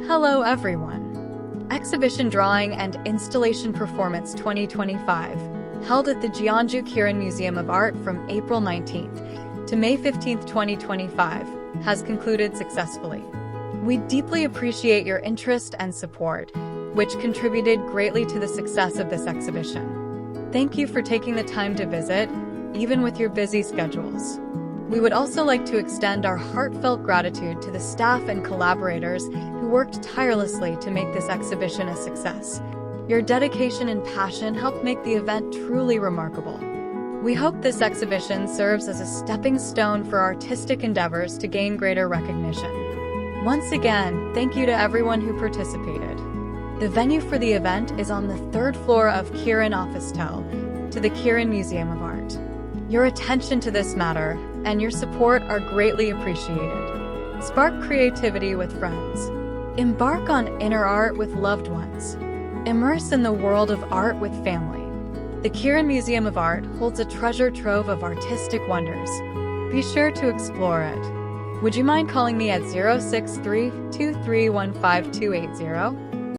Hello everyone! Exhibition Drawing and Installation Performance 2025, held at the Jeonju Girin Museum of Art from April 19th to May 15th, 2025, has concluded successfully. We deeply appreciate your interest and support, which contributed greatly to the success of this exhibition. Thank you for taking the time to visit, even with your busy schedules. We would also like to extend our heartfelt gratitude to the staff and collaborators who worked tirelessly to make this exhibition a success. Your dedication and passion helped make the event truly remarkable. We hope this exhibition serves as a stepping stone for artistic endeavors to gain greater recognition. Once again, thank you to everyone who participated. The venue for the event is on the third floor of Girin Officetel to the Girin Museum of Art. Your attention to this matter and your support are greatly appreciated. Spark creativity with friends. Embark on inner art with loved ones. Immerse in the world of art with family. The Girin Museum of Art holds a treasure trove of artistic wonders. Be sure to explore it. Would you mind calling me at 063-2315280?